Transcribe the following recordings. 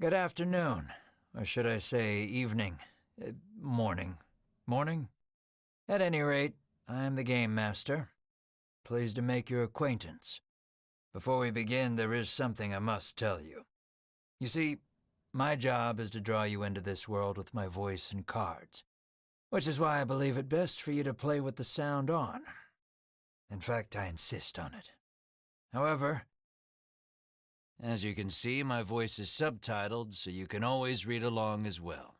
Good afternoon, or should I say evening, morning. Morning? At any rate, I am the Game Master. Pleased to make your acquaintance. Before we begin, there is something I must tell you. You see, my job is to draw you into this world with my voice and cards, which is why I believe it best for you to play with the sound on. In fact, I insist on it. However, as you can see, my voice is subtitled, so you can always read along as well.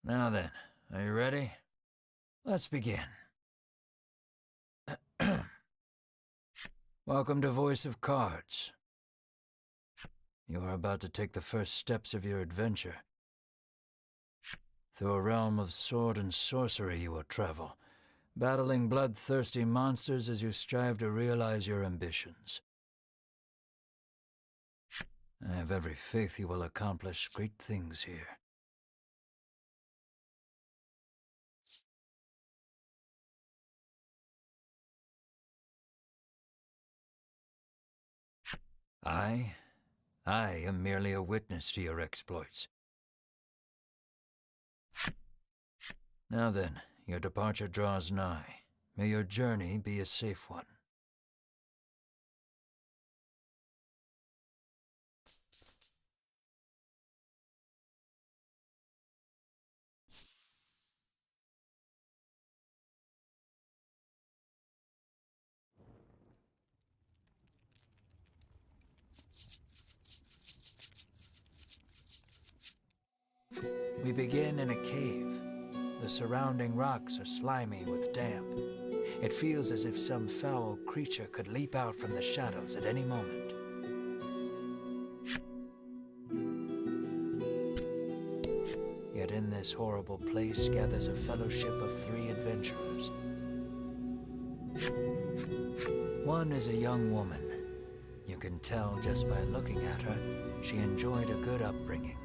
Now then, are you ready? Let's begin. Welcome to Voice of Cards. You are about to take the first steps of your adventure. Through a realm of sword and sorcery you will travel, battling bloodthirsty monsters as you strive to realize your ambitions. I have every faith you will accomplish great things here. I am merely a witness to your exploits. Now then, your departure draws nigh. May your journey be a safe one. We begin in a cave. The surrounding rocks are slimy with damp. It feels as if some foul creature could leap out from the shadows at any moment. Yet in this horrible place gathers a fellowship of 3 adventurers. One is a young woman. You can tell just by looking at her, she enjoyed a good upbringing.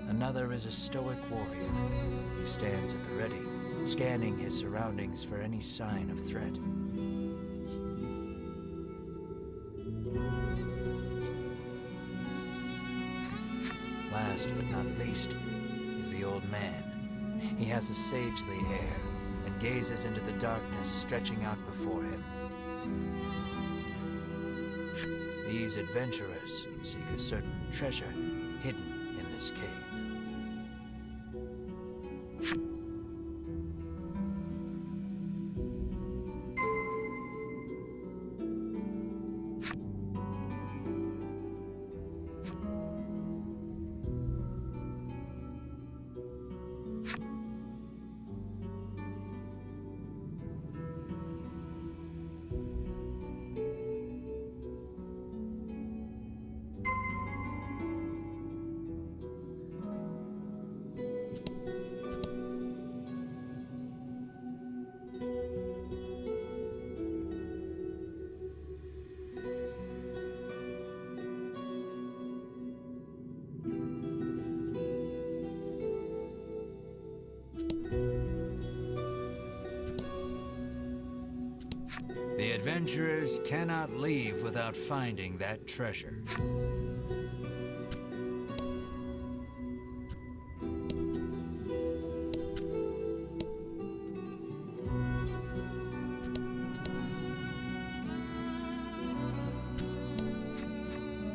Another is a stoic warrior. He stands at the ready, scanning his surroundings for any sign of threat. Last but not least is the old man. He has a sagely air and gazes into the darkness stretching out before him. These adventurers seek a certain treasure hidden in this cave. The adventurers cannot leave without finding that treasure.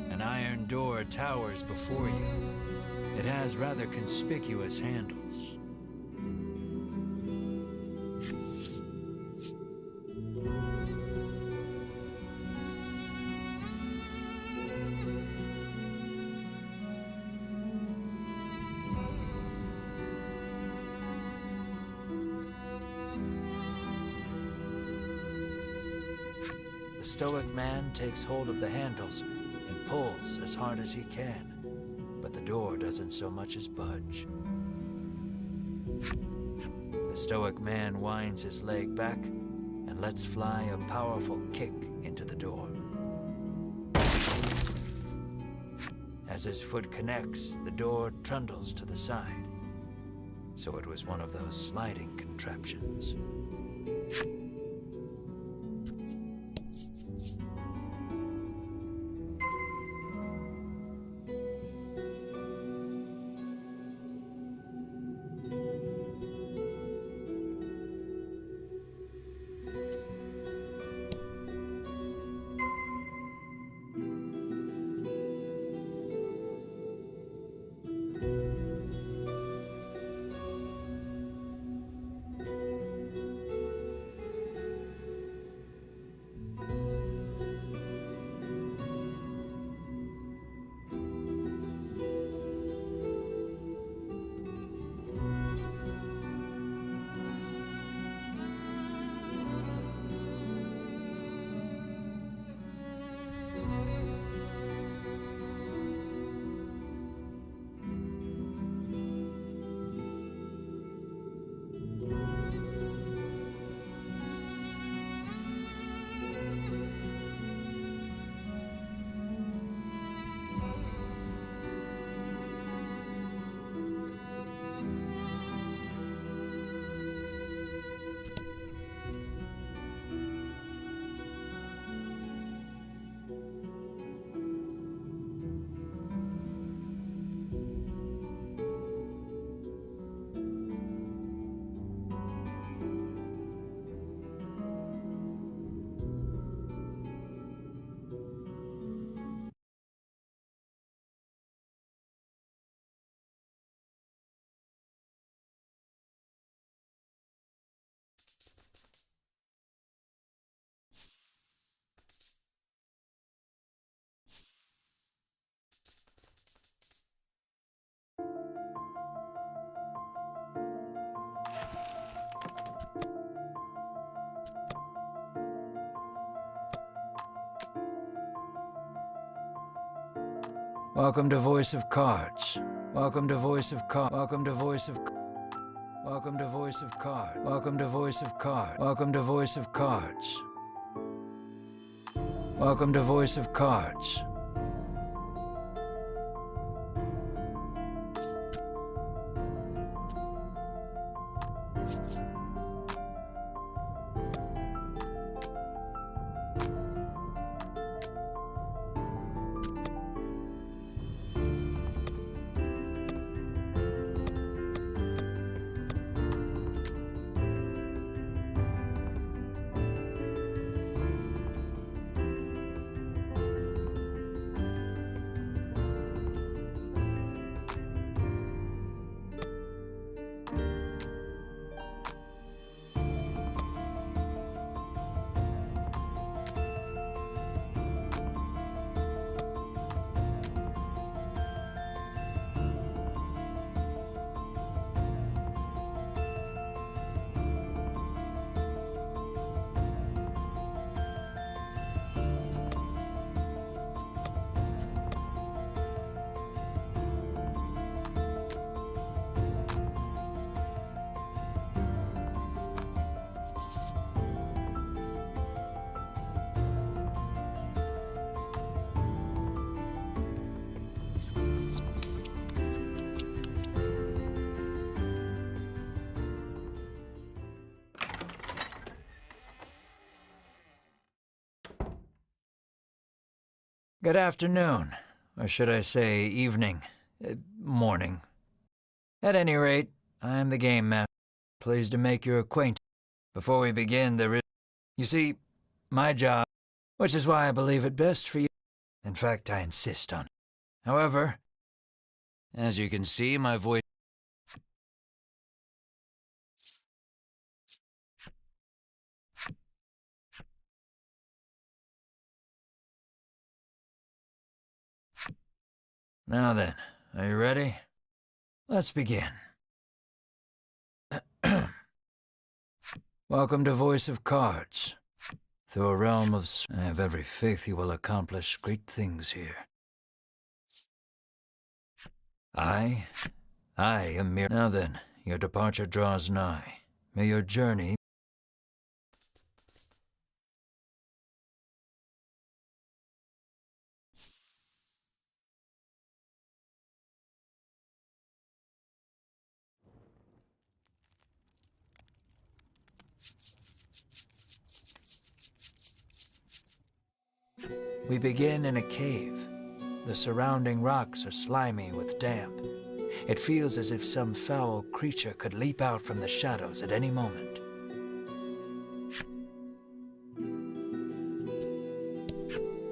An iron door towers before you. It has rather conspicuous handles. The stoic man takes hold of the handles and pulls as hard as he can, but the door doesn't so much as budge. The stoic man winds his leg back and lets fly a powerful kick into the door. As his foot connects, the door trundles to the side, so it was one of those sliding contraptions. Welcome to Voice of Cards. Welcome to Voice of Cards. Welcome to Voice of Welcome to Voice of Cards. Welcome to Voice of Cards. Welcome to Voice of Cards. Welcome to Voice of Cards. Good afternoon, or should I say evening, morning. At any rate, I am the Game Master. Pleased to make your acquaintance. Before we begin, you see, my job, which is why I believe it best for you. In fact, I insist on it. However, as you can see, my voice... Now then, are you ready? Let's begin. Welcome to Voice of Cards. through a realm of... I have every faith you will accomplish great things here. I am mere... Now then, your departure draws nigh. May your journey... We begin in a cave. The surrounding rocks are slimy with damp. It feels as if some foul creature could leap out from the shadows at any moment.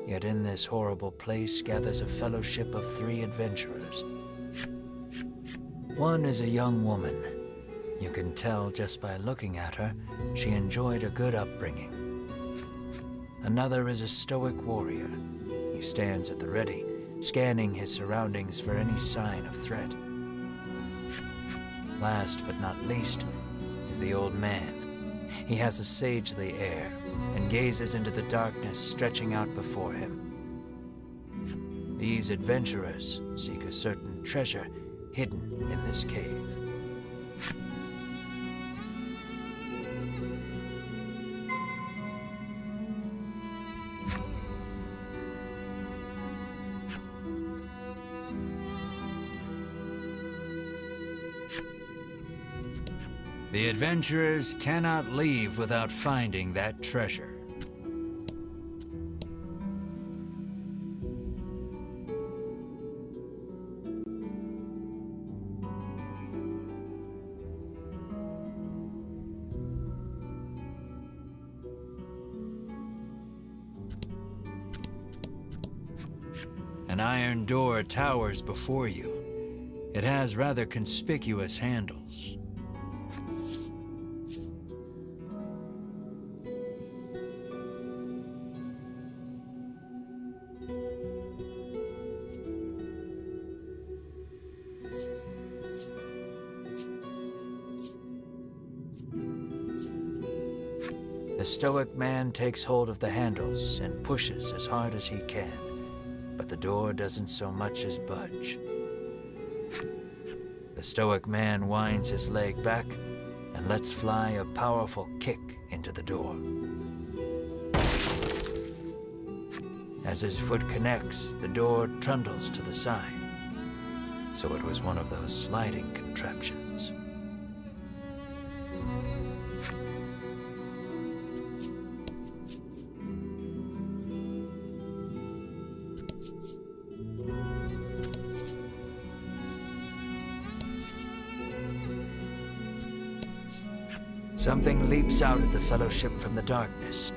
Yet in this horrible place gathers a fellowship of 3 adventurers. One is a young woman. You can tell just by looking at her, she enjoyed a good upbringing. Another is a stoic warrior. He stands at the ready, scanning his surroundings for any sign of threat. Last but not least is the old man. He has a sagely air and gazes into the darkness stretching out before him. These adventurers seek a certain treasure hidden in this cave. The adventurers cannot leave without finding that treasure. An iron door towers before you. It has rather conspicuous handles. The stoic man takes hold of the handles and pushes as hard as he can, but the door doesn't so much as budge. The stoic man winds his leg back and lets fly a powerful kick into the door. As his foot connects, the door trundles to the side. So it was one of those sliding contraptions. Something leaps out at the Fellowship from the darkness.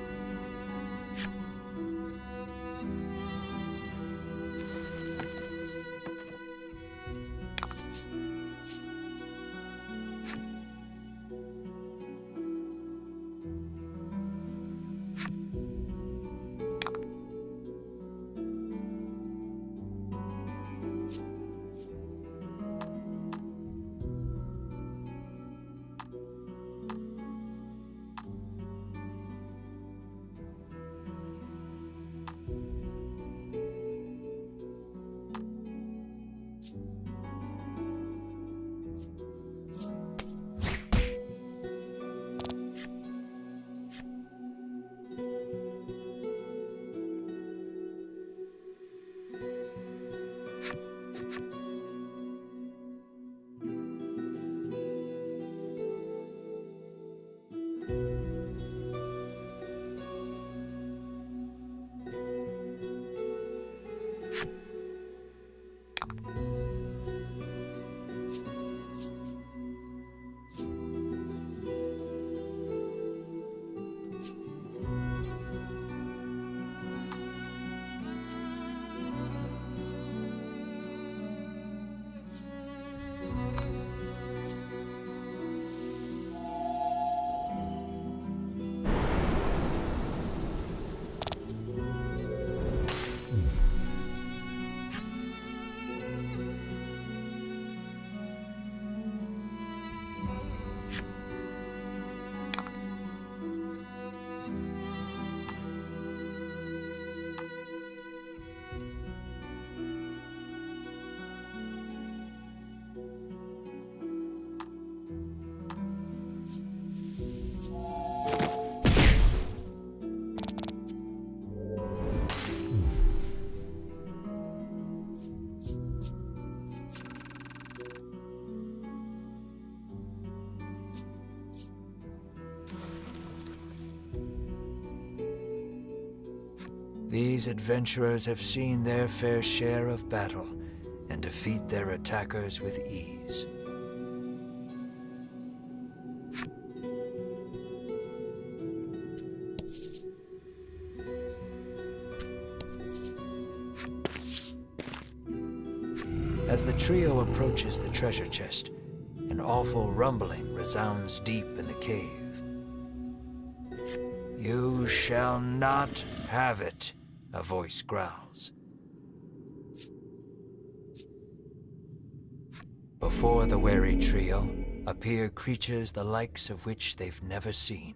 These adventurers have seen their fair share of battle and defeat their attackers with ease. As the trio approaches the treasure chest, an awful rumbling resounds deep in the cave. "You shall not have it," a voice growls. Before the wary trio appear creatures the likes of which they've never seen.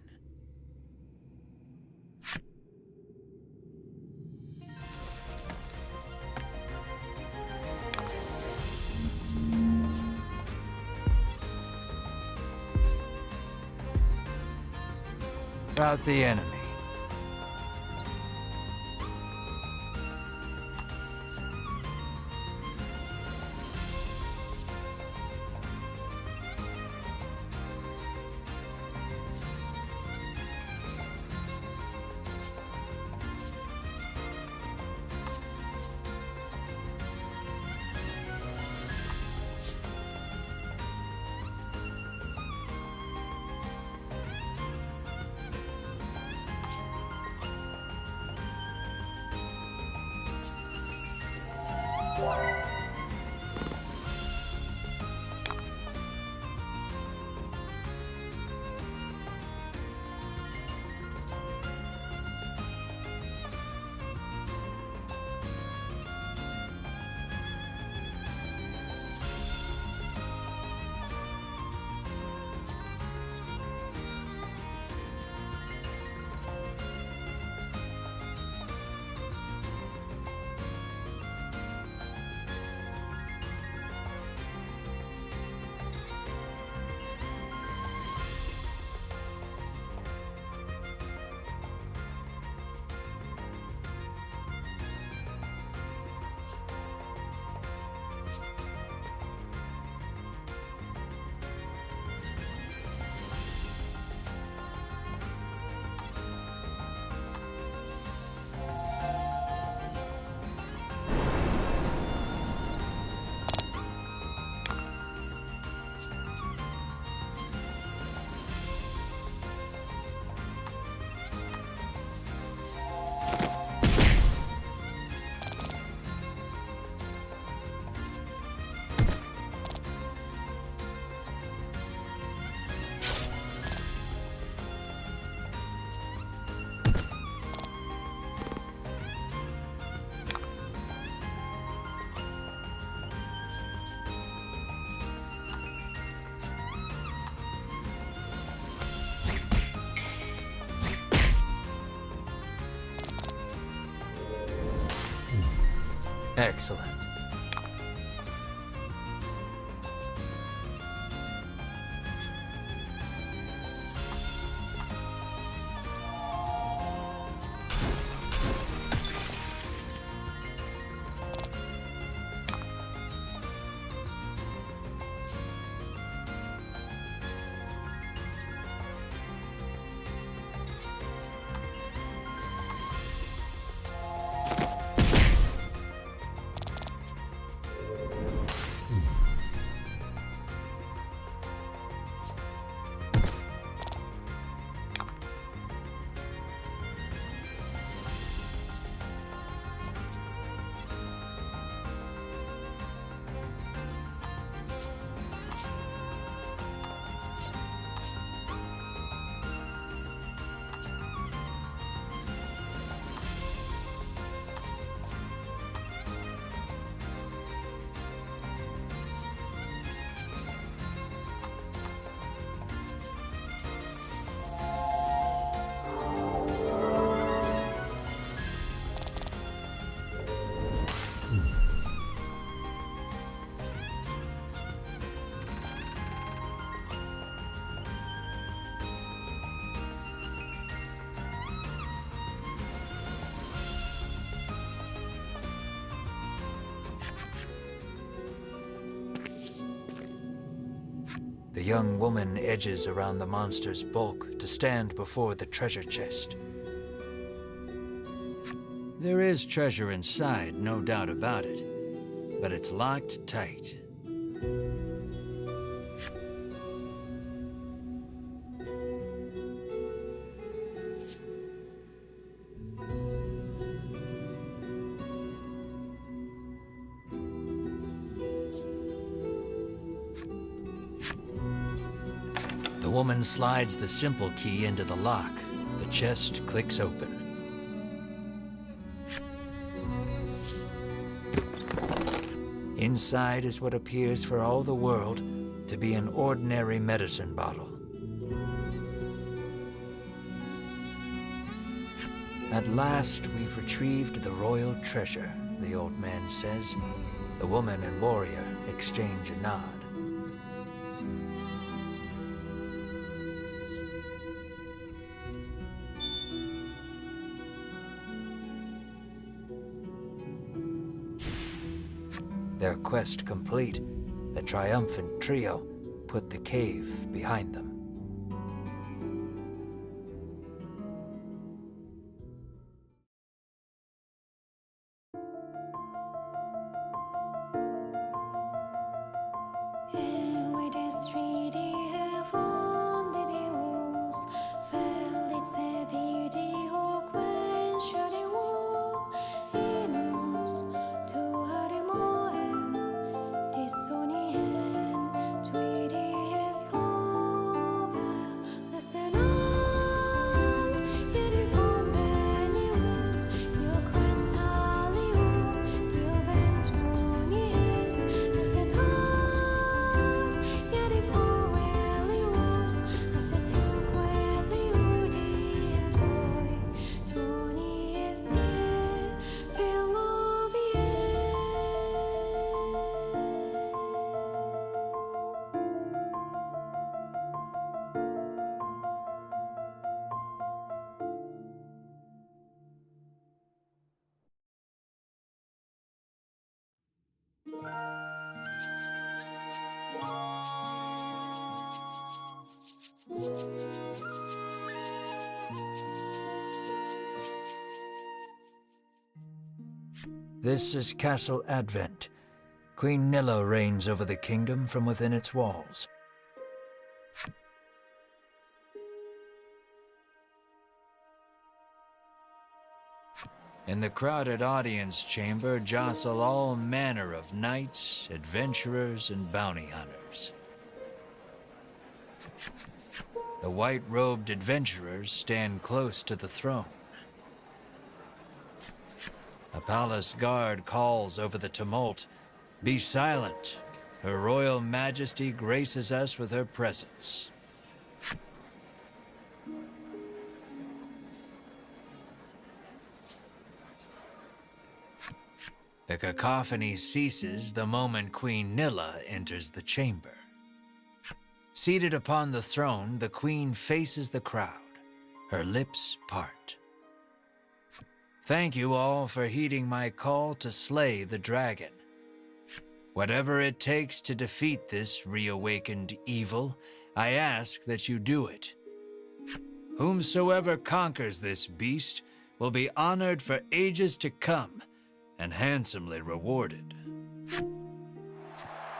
About the enemy. Excellent. The young woman edges around the monster's bulk to stand before the treasure chest. There is treasure inside, no doubt about it, but it's locked tight. The woman slides the simple key into the lock. The chest clicks open. Inside is what appears for all the world to be an ordinary medicine bottle. At last, we've retrieved the royal treasure, the old man says. The woman and warrior exchange a nod. Their quest complete, the triumphant trio put the cave behind them. This is Castle Advent. Queen Nilla reigns over the kingdom from within its walls. In the crowded audience chamber jostle all manner of knights, adventurers, and bounty hunters. The white-robed adventurers stand close to the throne. A palace guard calls over the tumult, "Be silent. Her Royal Majesty graces us with her presence." The cacophony ceases the moment Queen Nilla enters the chamber. Seated upon the throne, the queen faces the crowd. Her lips part. "Thank you all for heeding my call to slay the dragon. Whatever it takes to defeat this reawakened evil, I ask that you do it. Whomsoever conquers this beast will be honored for ages to come and handsomely rewarded."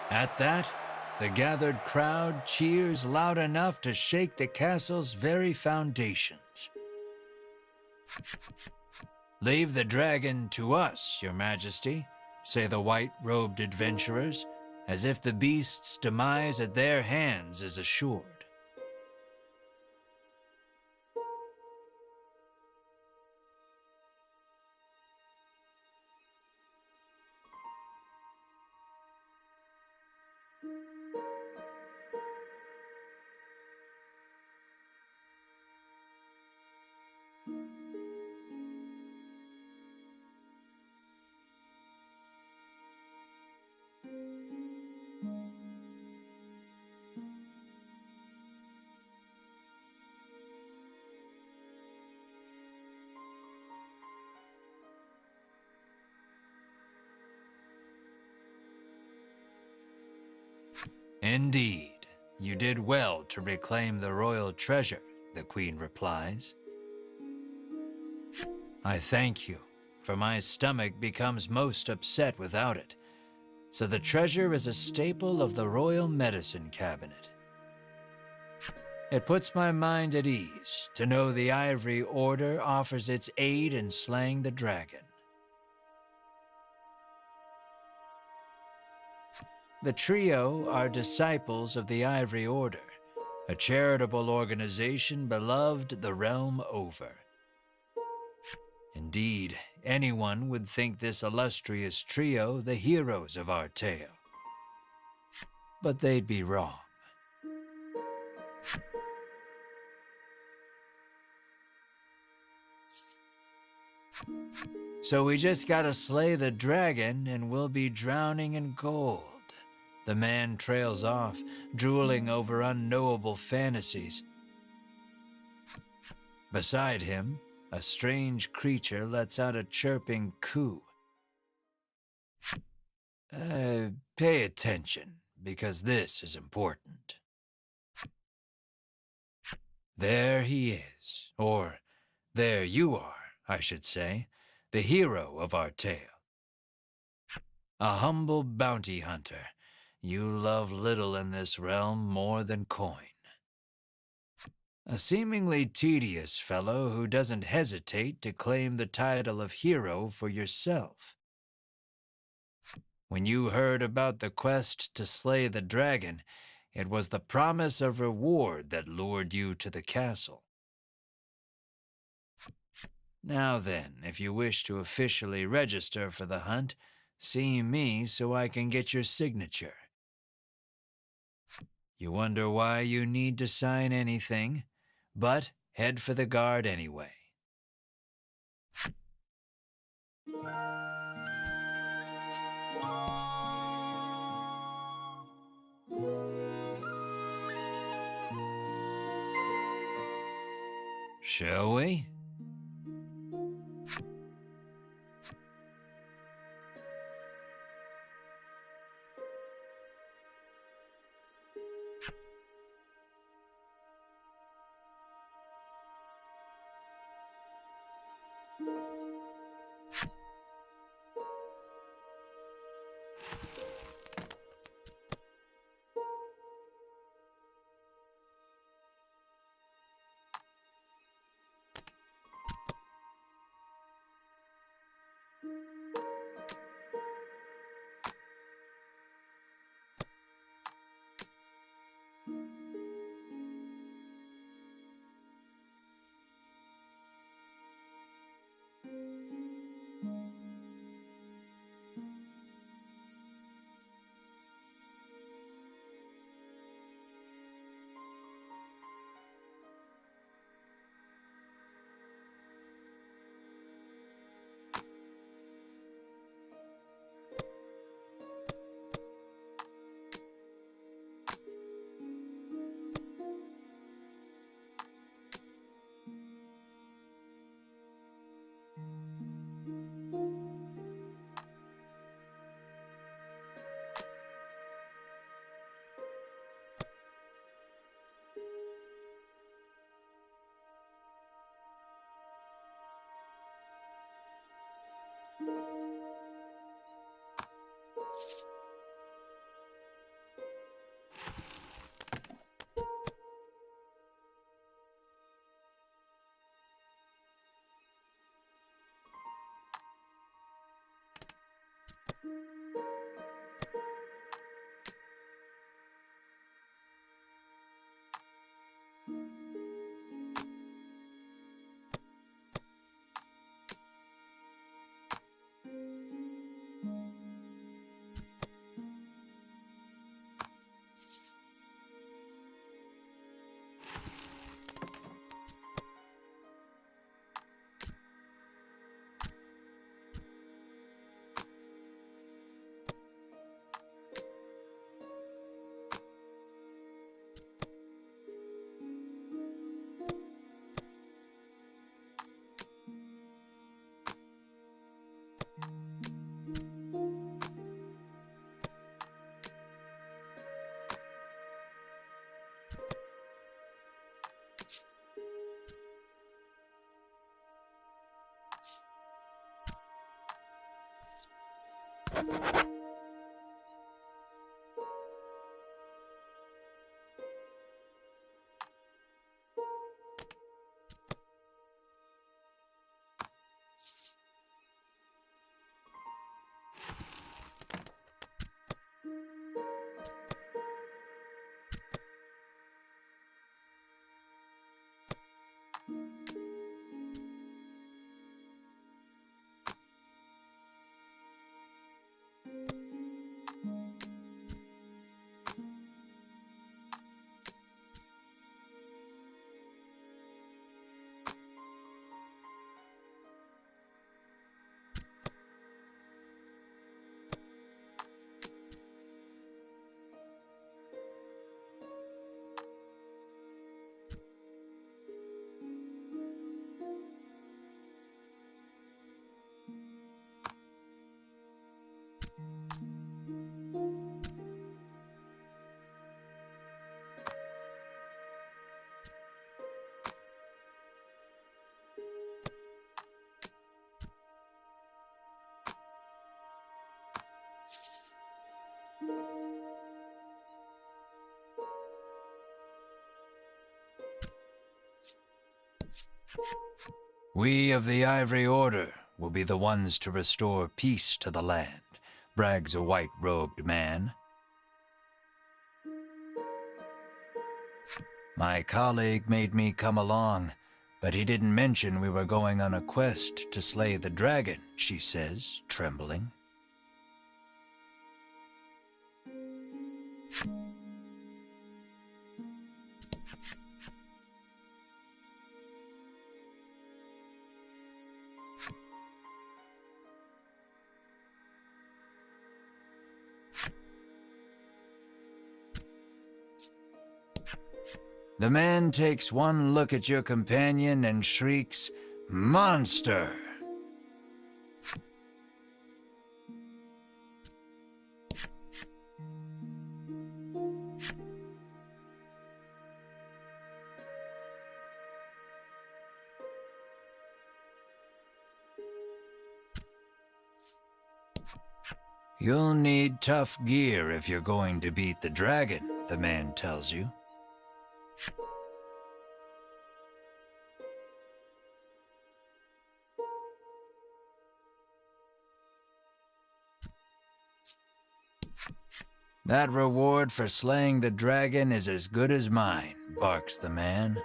At that, the gathered crowd cheers loud enough to shake the castle's very foundations. "Leave the dragon to us, Your Majesty," say the white-robed adventurers, as if the beast's demise at their hands is assured. "Indeed, you did well to reclaim the royal treasure," the queen replies. "I thank you for my stomach becomes most upset without it. So the treasure is a staple of the royal medicine cabinet. It puts my mind at ease to know the Ivory Order offers its aid in slaying the dragon. The trio are disciples of the Ivory Order, a charitable organization beloved the realm over. Indeed, anyone would think this illustrious trio the heroes of our tale. But they'd be wrong. So we just gotta slay the dragon and we'll be drowning in gold. The man trails off, drooling over unknowable fantasies. Beside him, a strange creature lets out a chirping coo. Pay attention, because this is important. There he is, or there you are, I should say, the hero of our tale. A humble bounty hunter. You love little in this realm more than coin. A seemingly tedious fellow who doesn't hesitate to claim the title of hero for yourself. When you heard about the quest to slay the dragon, it was the promise of reward that lured you to the castle. Now then, if you wish to officially register for the hunt, see me so I can get your signature. You wonder why you need to sign anything, but head for the guard anyway. Shall we? We of the Ivory Order will be the ones to restore peace to the land, brags a white-robed man. My colleague made me come along, but he didn't mention we were going on a quest to slay the dragon, she says, trembling. The man takes one look at your companion and shrieks, "Monster!" You'll need tough gear if you're going to beat the dragon, the man tells you. That reward for slaying the dragon is as good as mine, barks the man.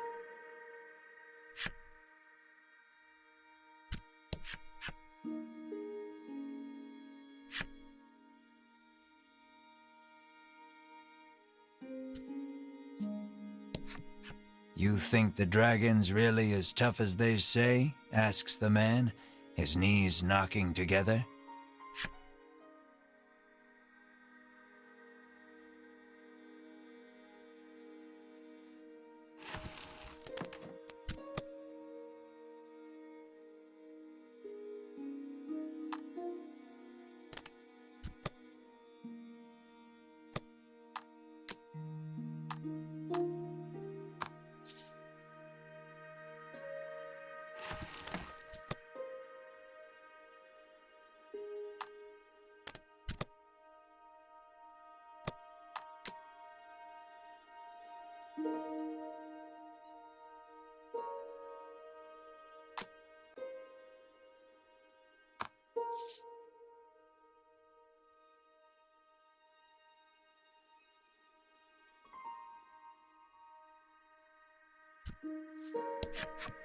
You think the dragon's really as tough as they say? Asks the man, his knees knocking together.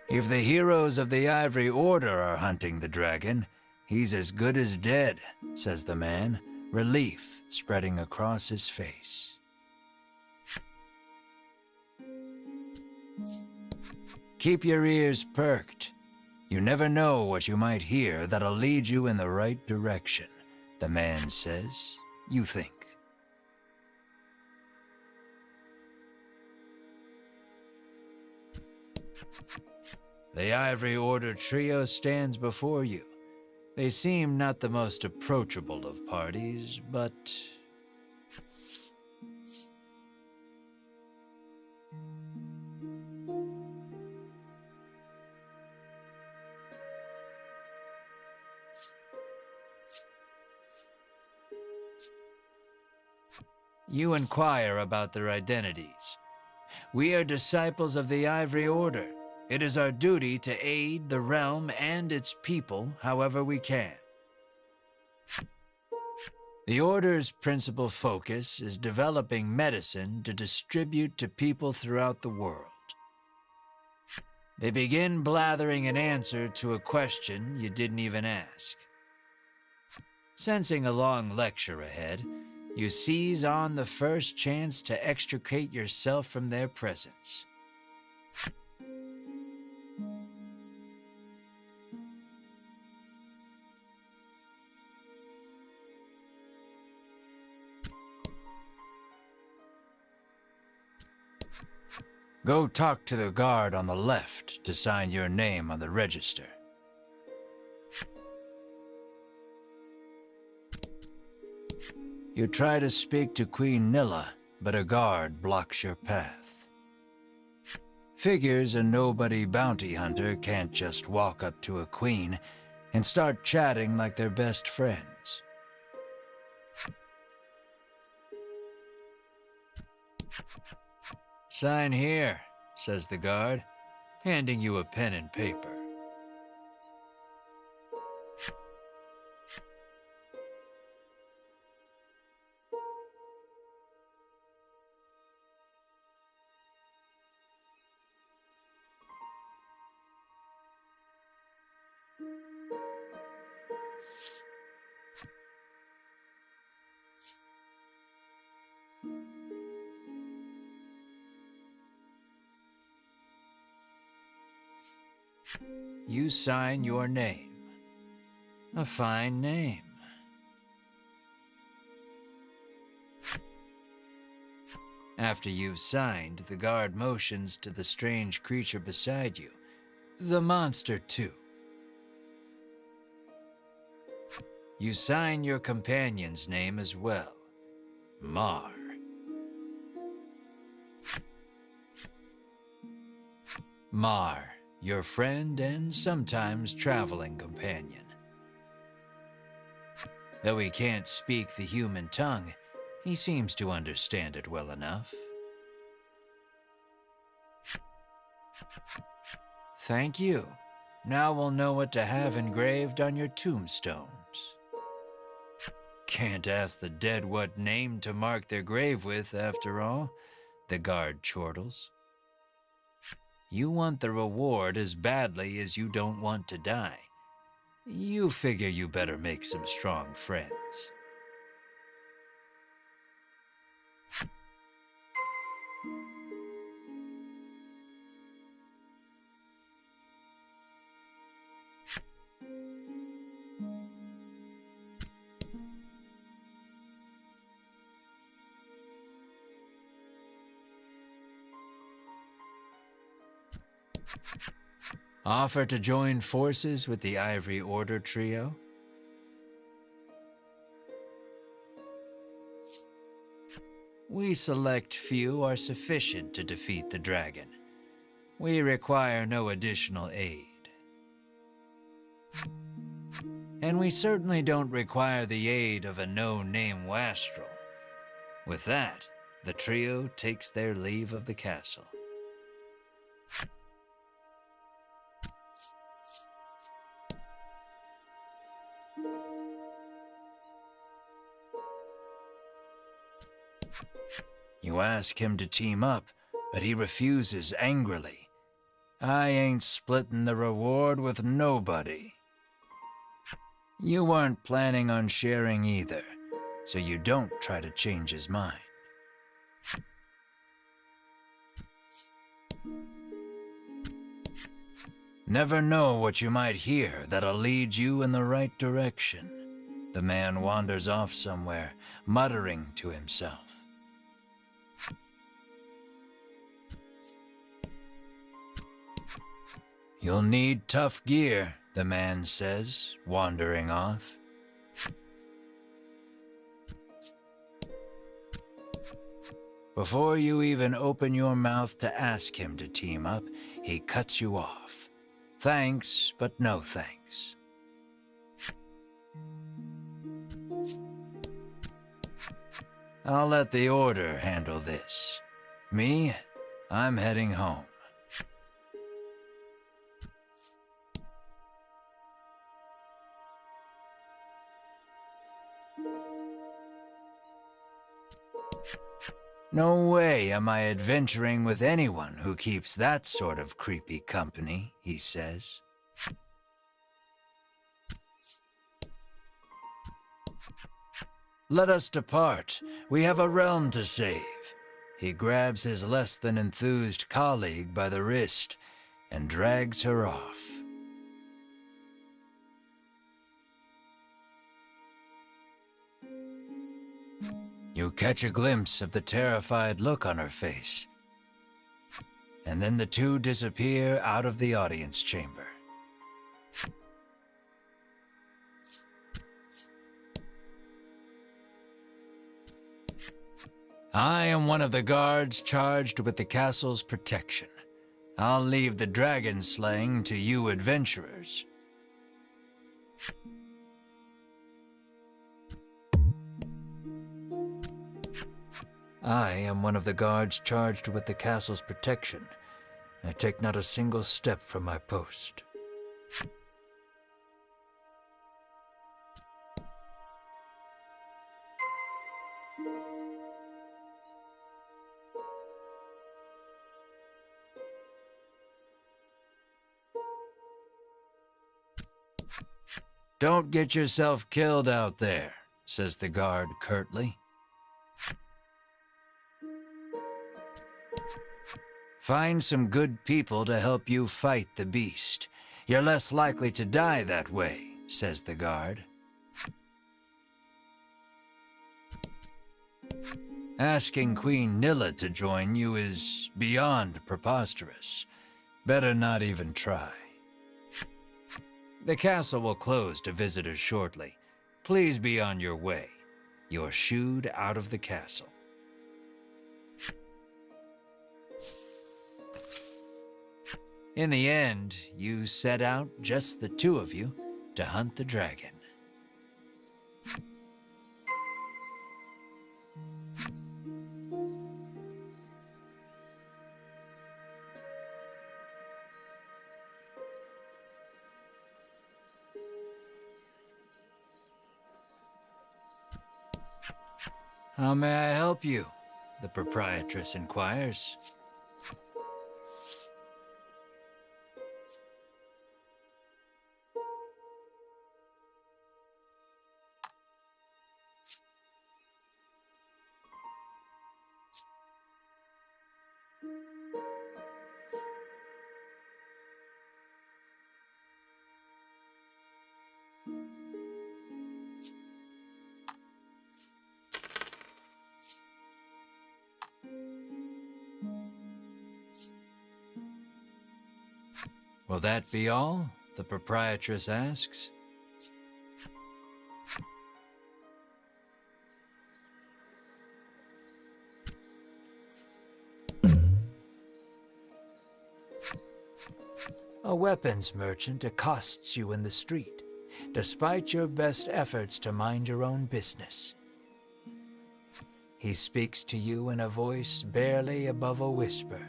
If the heroes of the Ivory Order are hunting the dragon, he's as good as dead, says the man, relief spreading across his face. Keep your ears perked. You never know what you might hear that'll lead you in the right direction, the man says. You think. The Ivory Order trio stands before you. They seem not the most approachable of parties, but... You inquire about their identities. We are disciples of the Ivory Order. It is our duty to aid the realm and its people however we can. The Order's principal focus is developing medicine to distribute to people throughout the world. They begin blathering an answer to a question you didn't even ask. Sensing a long lecture ahead, you seize on the first chance to extricate yourself from their presence. Go talk to the guard on the left to sign your name on the register. You try to speak to Queen Nilla, but a guard blocks your path. Figures a nobody bounty hunter can't just walk up to a queen and start chatting like they're best friends. Sign here, says the guard, handing you a pen and paper. You sign your name. A fine name. After you've signed, the guard motions to the strange creature beside you. The monster, too. You sign your companion's name as well. Mar. Mar, your friend and sometimes traveling companion. Though he can't speak the human tongue, he seems to understand it well enough. Thank you. Now we'll know what to have engraved on your tombstones. Can't ask the dead what name to mark their grave with, after all, the guard chortles. You want the reward as badly as you don't want to die. You figure you better make some strong friends. Offer to join forces with the Ivory Order trio? We select few are sufficient to defeat the dragon. We require no additional aid. And we certainly don't require the aid of a no-name wastrel. With that, the trio takes their leave of the castle. You ask him to team up, but he refuses angrily. I ain't splitting the reward with nobody. You weren't planning on sharing either, so you don't try to change his mind. Never know what you might hear that'll lead you in the right direction. The man wanders off somewhere, muttering to himself. You'll need tough gear, the man says, wandering off. Before you even open your mouth to ask him to team up, he cuts you off. Thanks, but no thanks. I'll let the Order handle this. Me, I'm heading home. No way am I adventuring with anyone who keeps that sort of creepy company, he says. Let us depart. We have a realm to save. He grabs his less than enthused colleague by the wrist and drags her off. You catch a glimpse of the terrified look on her face, and then the two disappear out of the audience chamber. I am one of the guards charged with the castle's protection. I'll leave the dragon slaying to you adventurers. I am one of the guards charged with the castle's protection. I take not a single step from my post. Don't get yourself killed out there, says the guard curtly. Find some good people to help you fight the beast. You're less likely to die that way, says the guard. Asking Queen Nilla to join you is beyond preposterous. Better not even try. The castle will close to visitors shortly. Please be on your way. You're shooed out of the castle. In the end, you set out, just the two of you, to hunt the dragon. How may I help you? The proprietress inquires. Will that be all? The proprietress asks. A weapons merchant accosts you in the street, despite your best efforts to mind your own business. He speaks to you in a voice barely above a whisper.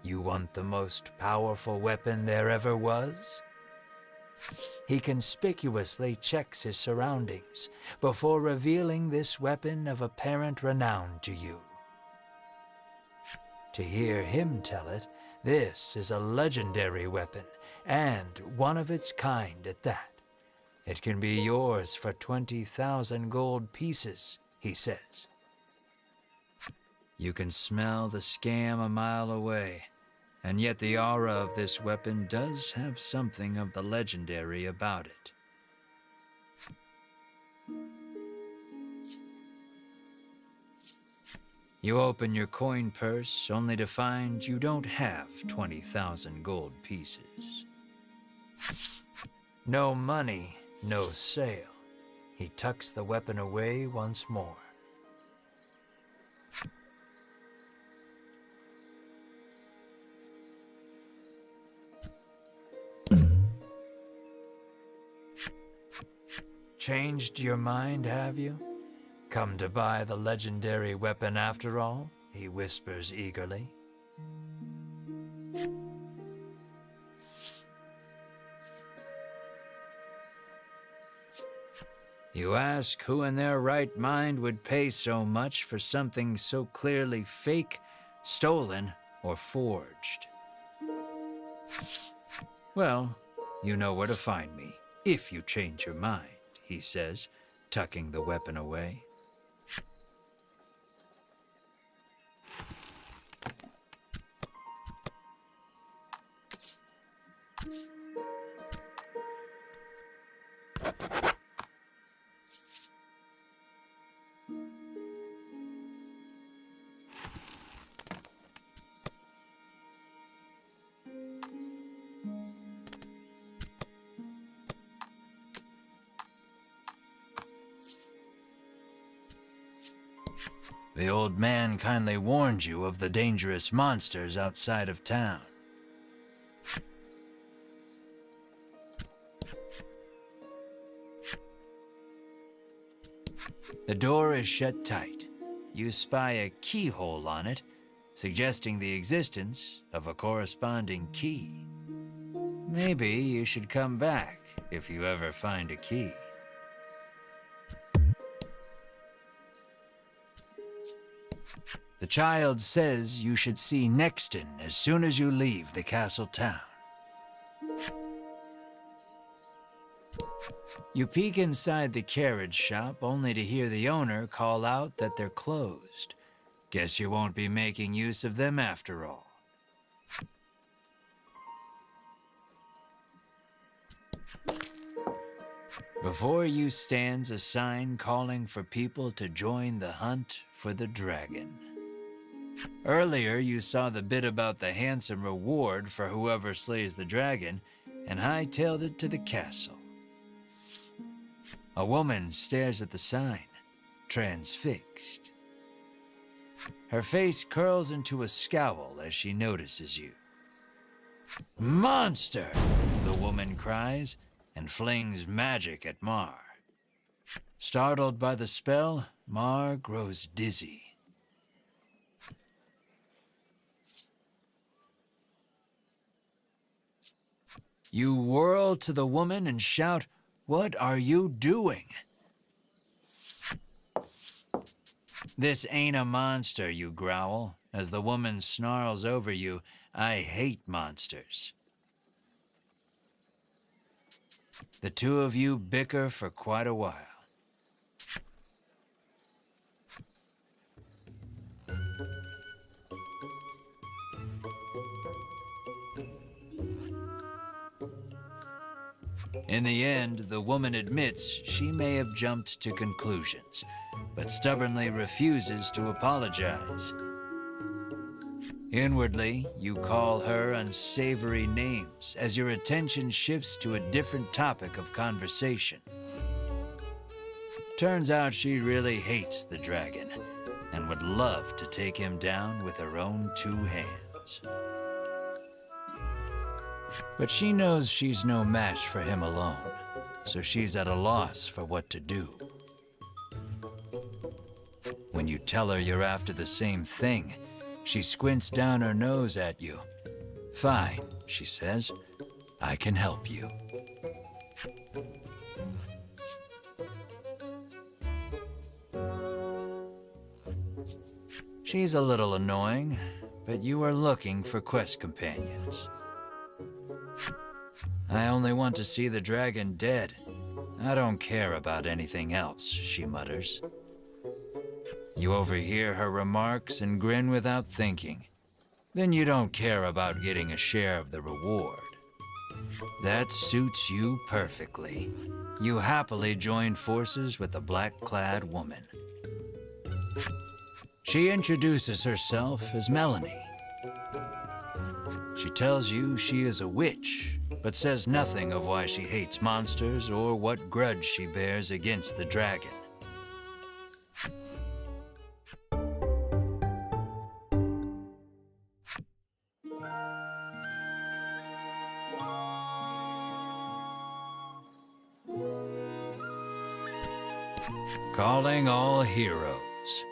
You want the most powerful weapon there ever was? He conspicuously checks his surroundings before revealing this weapon of apparent renown to you. To hear him tell it, this is a legendary weapon, and one of its kind at that. It can be yours for 20,000 gold pieces, he says. You can smell the scam a mile away, and yet the aura of this weapon does have something of the legendary about it. You open your coin purse only to find you don't have 20,000 gold pieces. No money, no sale. He tucks the weapon away once more. Changed your mind, have you? Come to buy the legendary weapon after all? He whispers eagerly. You ask who in their right mind would pay so much for something so clearly fake, stolen, or forged. Well, you know where to find me, if you change your mind, he says, tucking the weapon away. The old man kindly warned you of the dangerous monsters outside of town. The door is shut tight. You spy a keyhole on it, suggesting the existence of a corresponding key. Maybe you should come back if you ever find a key. The child says you should see Nexton as soon as you leave the castle town. You peek inside the carriage shop only to hear the owner call out that they're closed. Guess you won't be making use of them after all. Before you stands a sign calling for people to join the hunt for the dragon. Earlier, you saw the bit about the handsome reward for whoever slays the dragon and hightailed it to the castle. A woman stares at the sign, transfixed. Her face curls into a scowl as she notices you. "Monster!" the woman cries and flings magic at Mar. Startled by the spell, Mar grows dizzy. You whirl to the woman and shout, "What are you doing?" "This ain't a monster," you growl, as the woman snarls over you, "I hate monsters." The two of you bicker for quite a while. In the end, the woman admits she may have jumped to conclusions, but stubbornly refuses to apologize. Inwardly, you call her unsavory names as your attention shifts to a different topic of conversation. Turns out she really hates the dragon and would love to take him down with her own two hands. But she knows she's no match for him alone, so she's at a loss for what to do. When you tell her you're after the same thing, she squints down her nose at you. "Fine," she says, "I can help you." She's a little annoying, but you are looking for quest companions. "I only want to see the dragon dead. I don't care about anything else," she mutters. You overhear her remarks and grin without thinking. Then you don't care about getting a share of the reward. That suits you perfectly. You happily join forces with the black-clad woman. She introduces herself as Melanie. She tells you she is a witch, but says nothing of why she hates monsters or what grudge she bears against the dragon. Calling all heroes.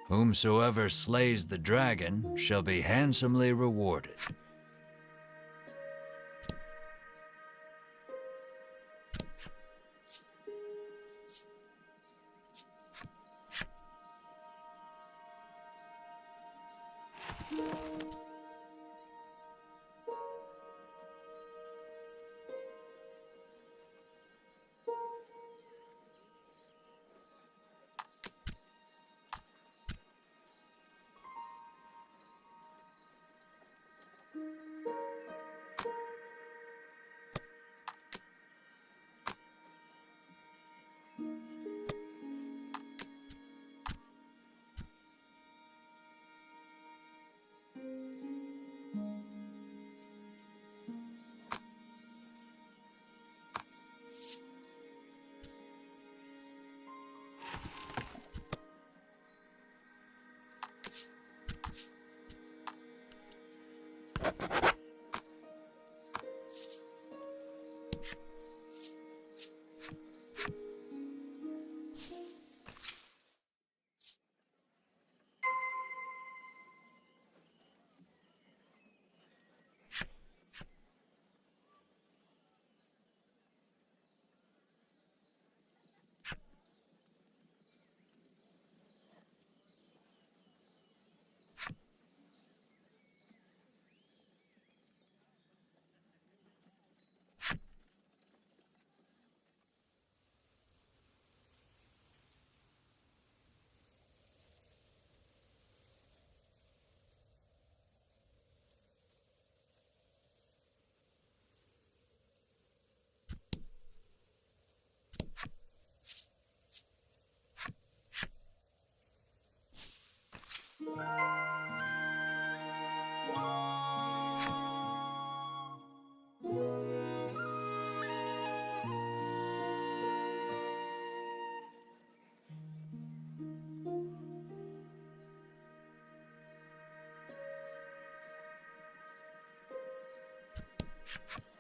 Whomsoever slays the dragon shall be handsomely rewarded.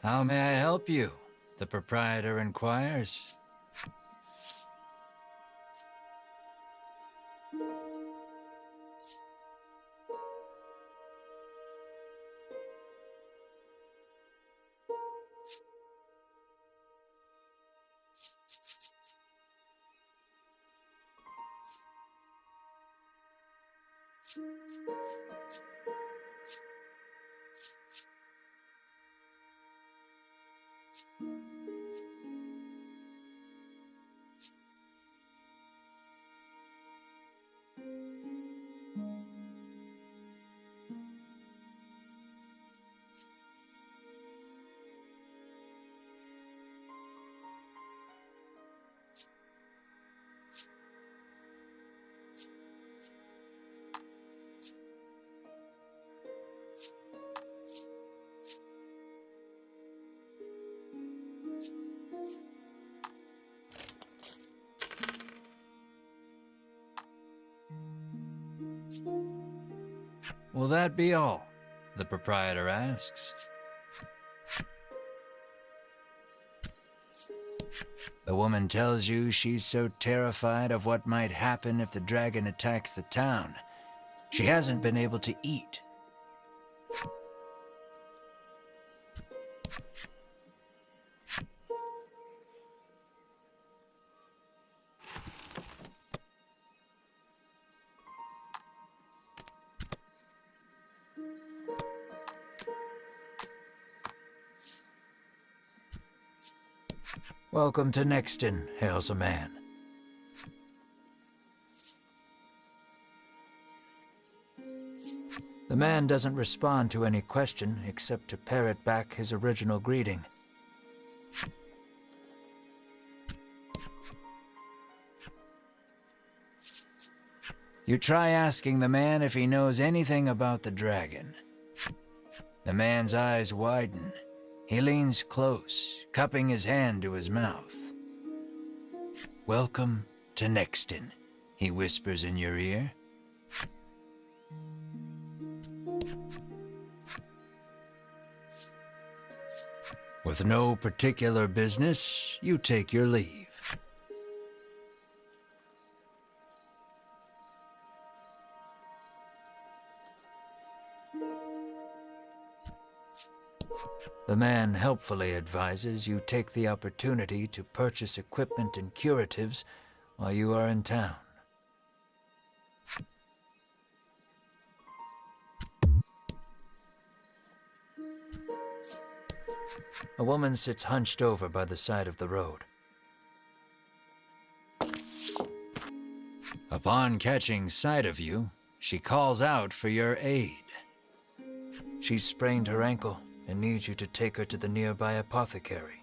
How may I help you? The proprietor inquires. Will that be all? The proprietor asks. The woman tells you she's so terrified of what might happen if the dragon attacks the town, she hasn't been able to eat. Welcome to Nexton, hails a man. The man doesn't respond to any question except to parrot back his original greeting. You try asking the man if he knows anything about the dragon. The man's eyes widen. He leans close, cupping his hand to his mouth. Welcome to Nexton, he whispers in your ear. With no particular business, you take your leave. The man helpfully advises you take the opportunity to purchase equipment and curatives while you are in town. A woman sits hunched over by the side of the road. Upon catching sight of you, she calls out for your aid. She's sprained her ankle and needs you to take her to the nearby apothecary.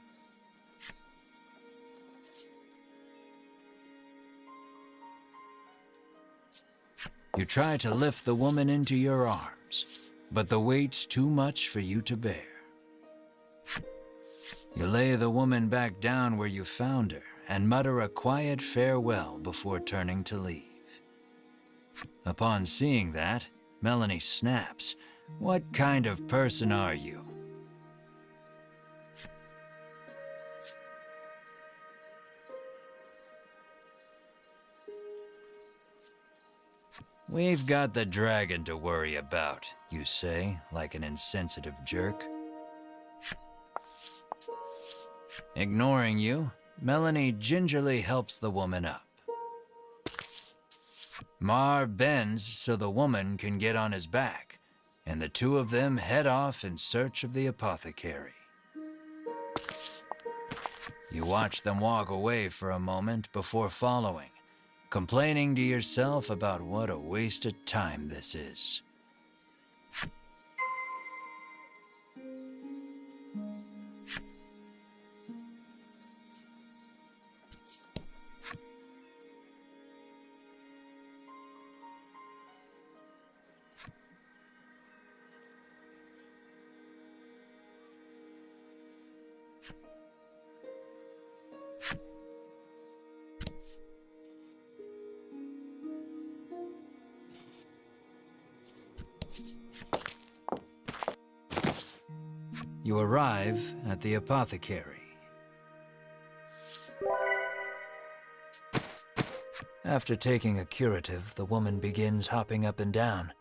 You try to lift the woman into your arms, but the weight's too much for you to bear. You lay the woman back down where you found her and mutter a quiet farewell before turning to leave. Upon seeing that, Melanie snaps. What kind of person are you? We've got the dragon to worry about, you say, like an insensitive jerk. Ignoring you, Melanie gingerly helps the woman up. Mar bends so the woman can get on his back, and the two of them head off in search of the apothecary. You watch them walk away for a moment before following, complaining to yourself about what a waste of time this is. You arrive at the apothecary. After taking a curative, the woman begins hopping up and down.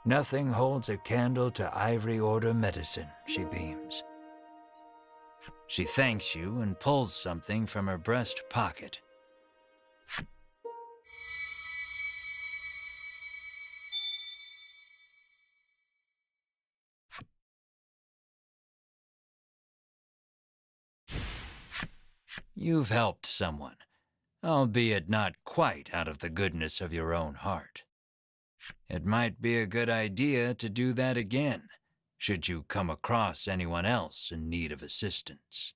Nothing holds a candle to Ivory Order medicine, she beams. She thanks you and pulls something from her breast pocket. You've helped someone, albeit not quite out of the goodness of your own heart. It might be a good idea to do that again, should you come across anyone else in need of assistance.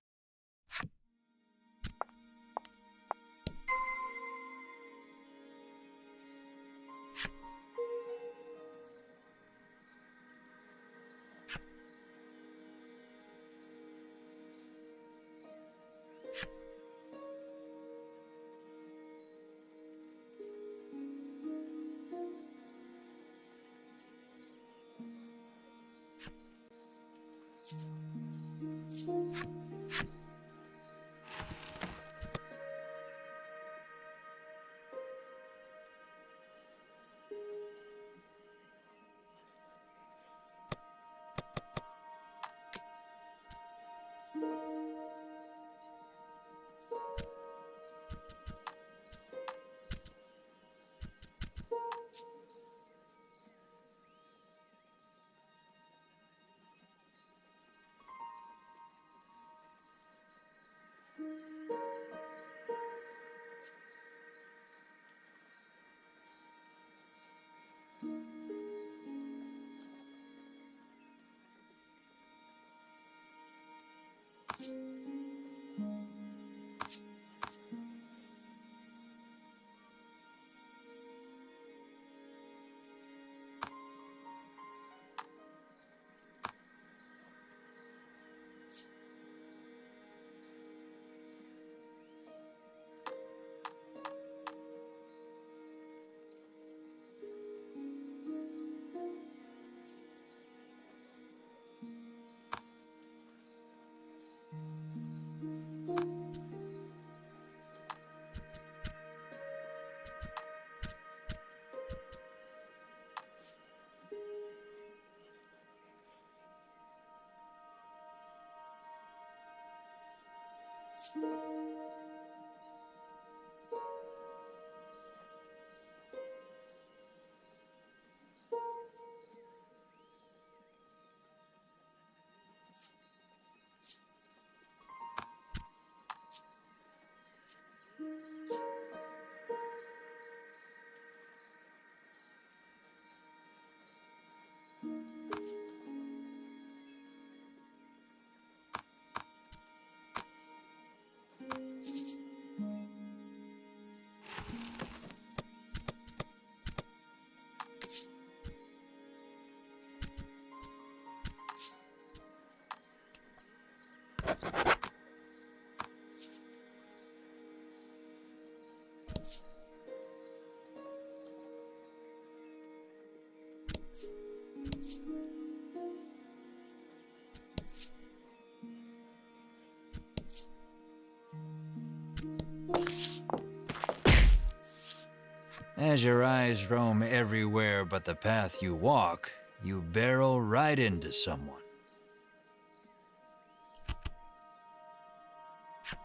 As your eyes roam everywhere but the path you walk, you barrel right into someone.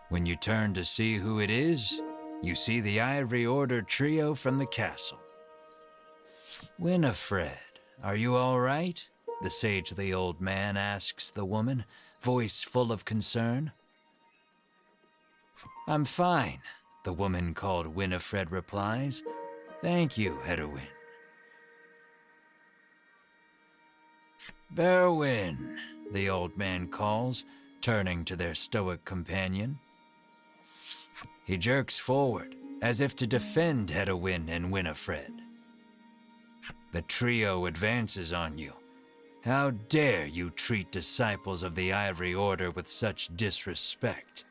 When you turn to see who it is, you see the Ivory Order trio from the castle. "Winifred, are you all right?" the sagely old man asks the woman, voice full of concern. "I'm fine," the woman called Winifred replies. "Thank you, Hedwyn." "Berwin," the old man calls, turning to their stoic companion. He jerks forward, as if to defend Hedwyn and Winifred. The trio advances on you. "How dare you treat disciples of the Ivory Order with such disrespect?"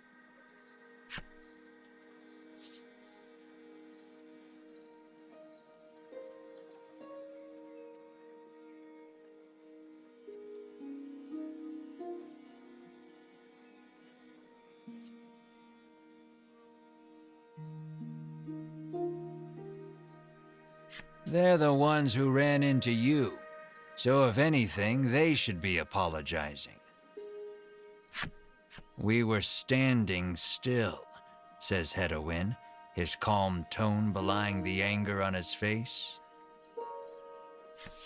"They're the ones who ran into you, so if anything, they should be apologizing." "We were standing still," says Hedwyn, his calm tone belying the anger on his face.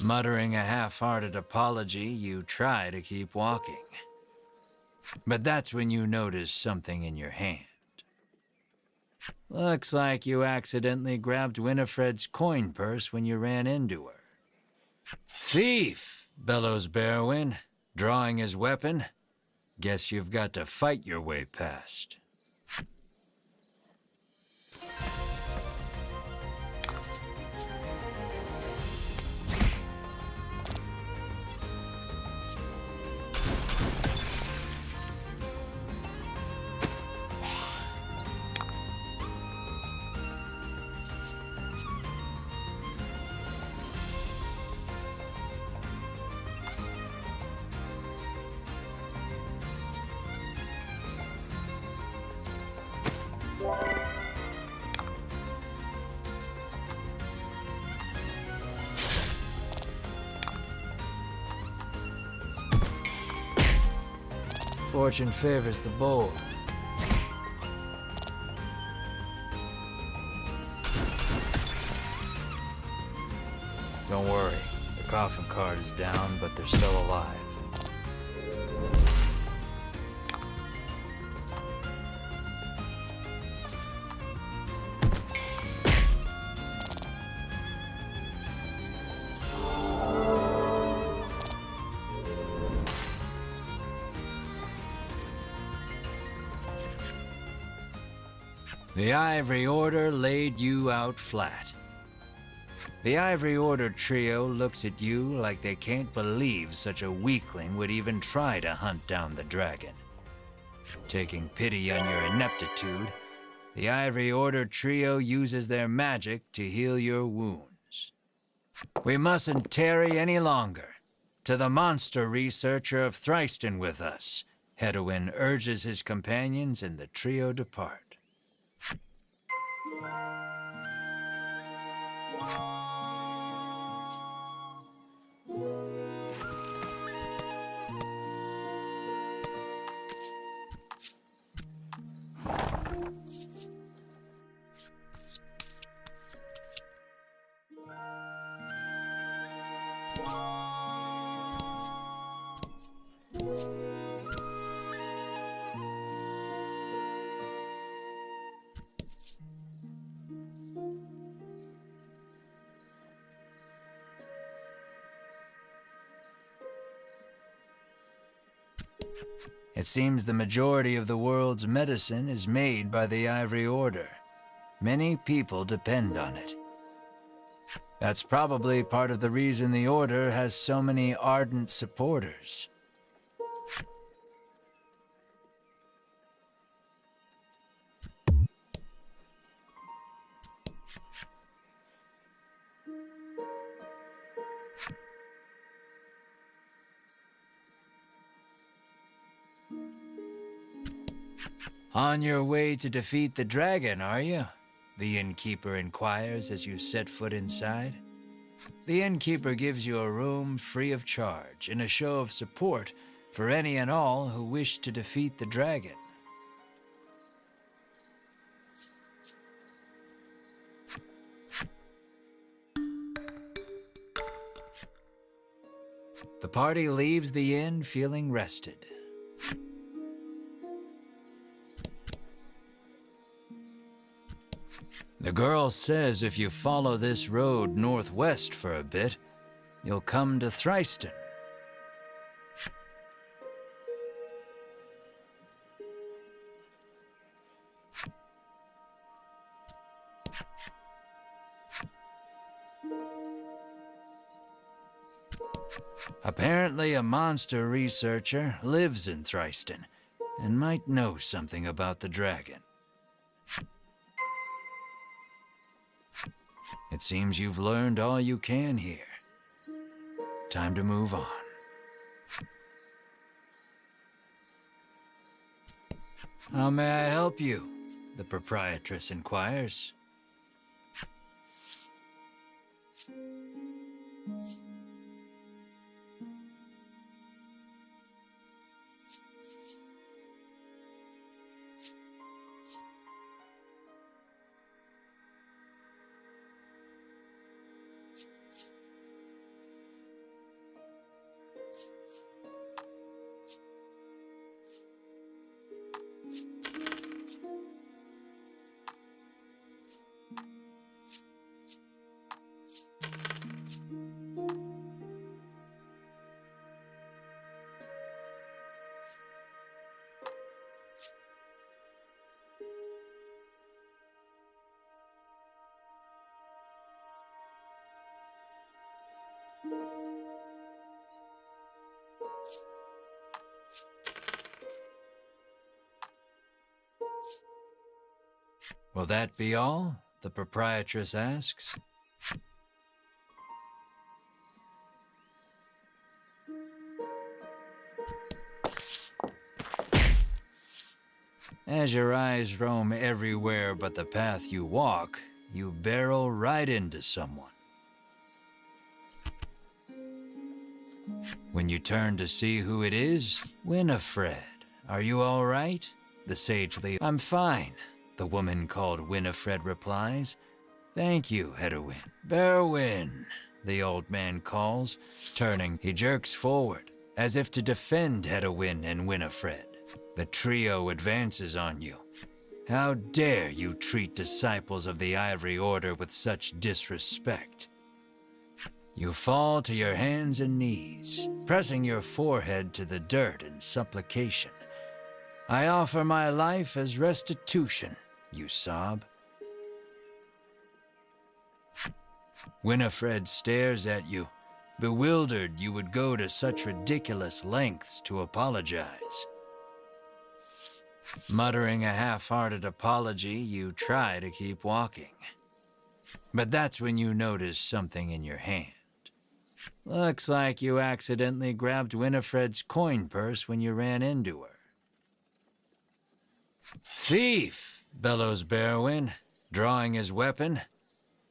Muttering a half-hearted apology, you try to keep walking. But that's when you notice something in your hand. Looks like you accidentally grabbed Winifred's coin purse when you ran into her. "Thief!" bellows Berwin, drawing his weapon. "Guess you've got to fight your way past." Fortune favors the bold. Don't worry, the coffin cart is down, but they're still alive. The Ivory Order laid you out flat. The Ivory Order trio looks at you like they can't believe such a weakling would even try to hunt down the dragon. Taking pity on your ineptitude, the Ivory Order trio uses their magic to heal your wounds. "We mustn't tarry any longer. To the monster researcher of Thriston with us," Hedwyn urges his companions, and the trio depart. It seems the majority of the world's medicine is made by the Ivory Order. Many people depend on it. That's probably part of the reason the Order has so many ardent supporters. On your way to defeat the dragon, are you? The innkeeper inquires as you set foot inside. The innkeeper gives you a room free of charge in a show of support for any and all who wish to defeat the dragon. The party leaves the inn feeling rested. The girl says if you follow this road northwest for a bit, you'll come to Thriston. Apparently a monster researcher lives in Thriston and might know something about the dragon. It seems you've learned all you can here. Time to move on. How may I help you? The proprietress inquires. Will that be all? The proprietress asks. As your eyes roam everywhere but the path you walk, you barrel right into someone. When you turn to see who it is, Winifred. Are you all right? The sagely, I'm fine, the woman called Winifred replies. Thank you, Hedwin. Berwin, the old man calls. Turning, he jerks forward, as if to defend Hedwin and Winifred. The trio advances on you. How dare you treat disciples of the Ivory Order with such disrespect? You fall to your hands and knees, pressing your forehead to the dirt in supplication. I offer my life as restitution, you sob. Winifred stares at you, bewildered you would go to such ridiculous lengths to apologize. Muttering a half-hearted apology, you try to keep walking. But that's when you notice something in your hand. Looks like you accidentally grabbed Winifred's coin purse when you ran into her. Thief, bellows Berwin, drawing his weapon.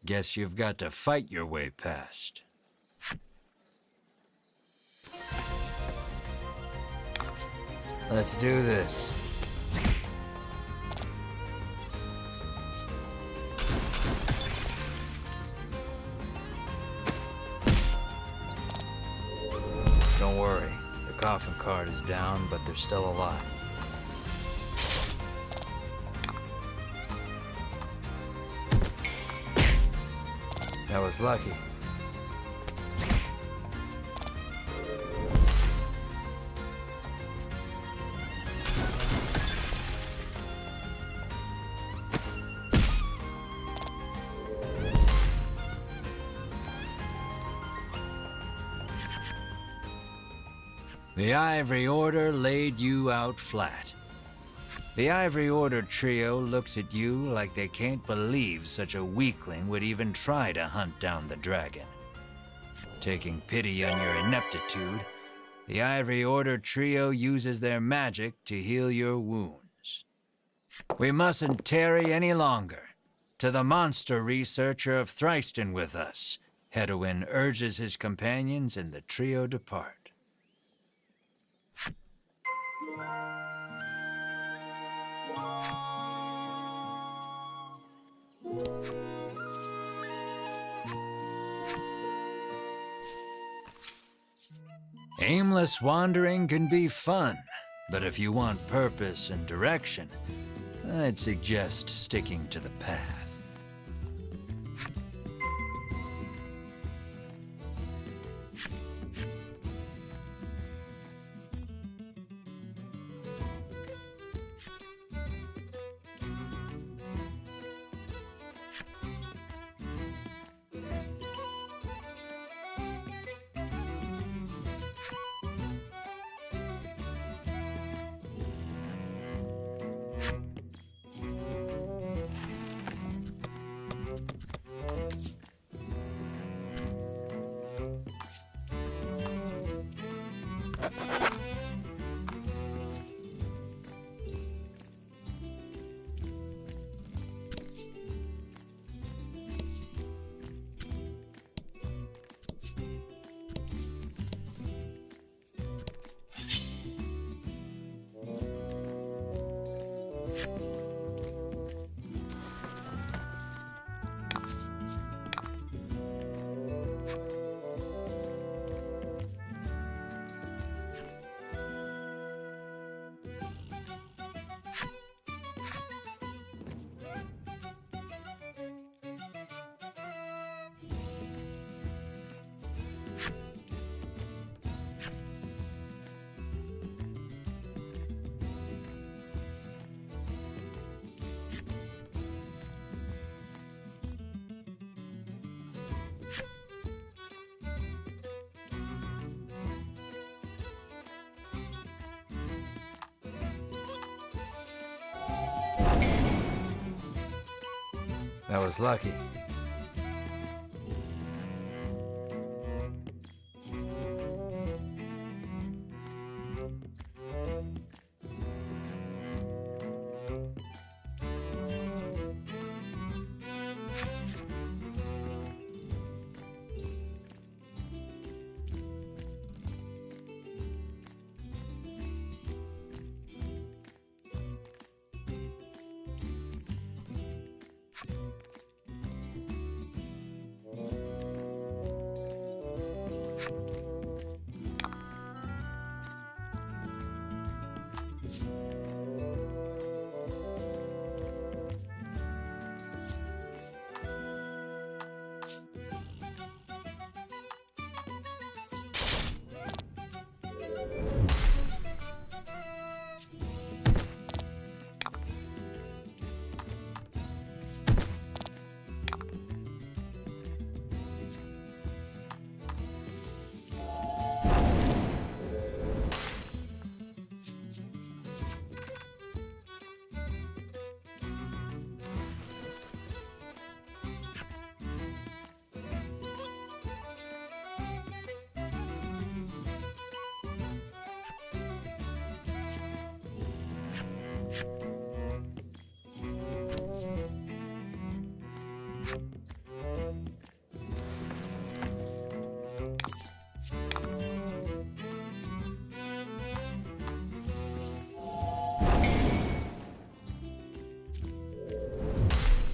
Guess you've got to fight your way past. Let's do this. worry. The coffin cart is down, but there's still a lot. That was lucky. The Ivory Order laid you out flat. The Ivory Order trio looks at you like they can't believe such a weakling would even try to hunt down the dragon. Taking pity on your ineptitude, the Ivory Order trio uses their magic to heal your wounds. We mustn't tarry any longer. To the monster researcher of Thriston with us, Hedwin urges his companions and the trio depart. Aimless wandering can be fun, but if you want purpose and direction, I'd suggest sticking to the path. That was lucky.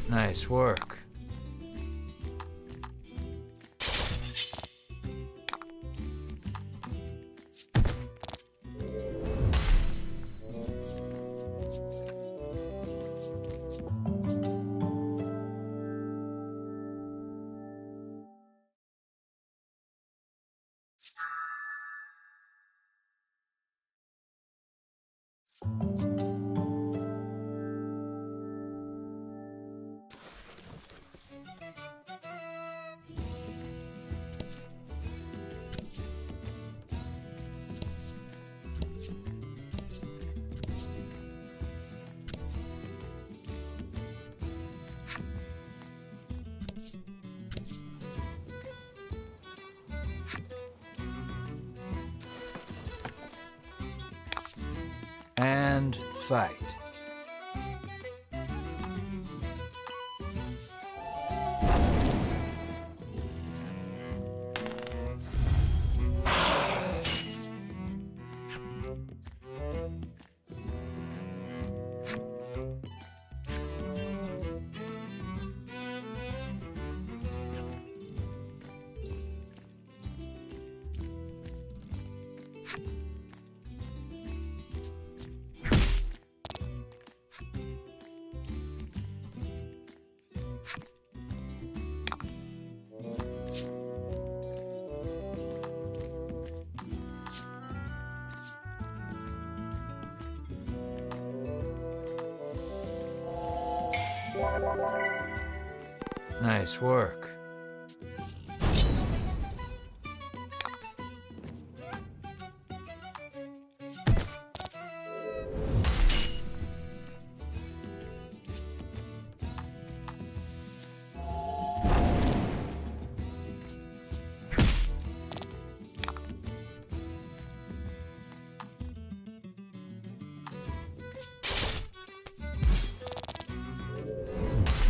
Nice work. And fight. Nice work.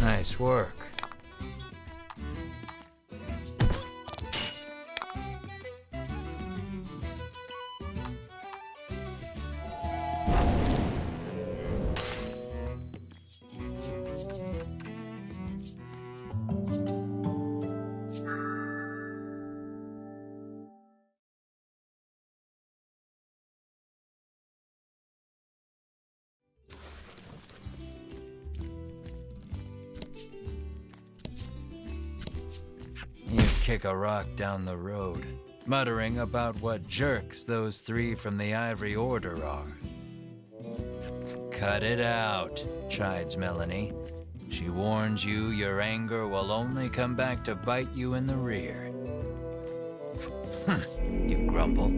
Nice work. You kick a rock down the road, muttering about what jerks those three from the Ivory Order are. Cut it out, chides Melanie. She warns you your anger will only come back to bite you in the rear. You grumble,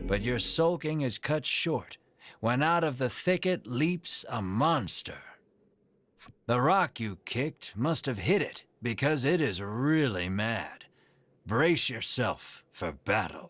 but your sulking is cut short when out of the thicket leaps a monster. The rock you kicked must have hit it, because it is really mad. Brace yourself for battle.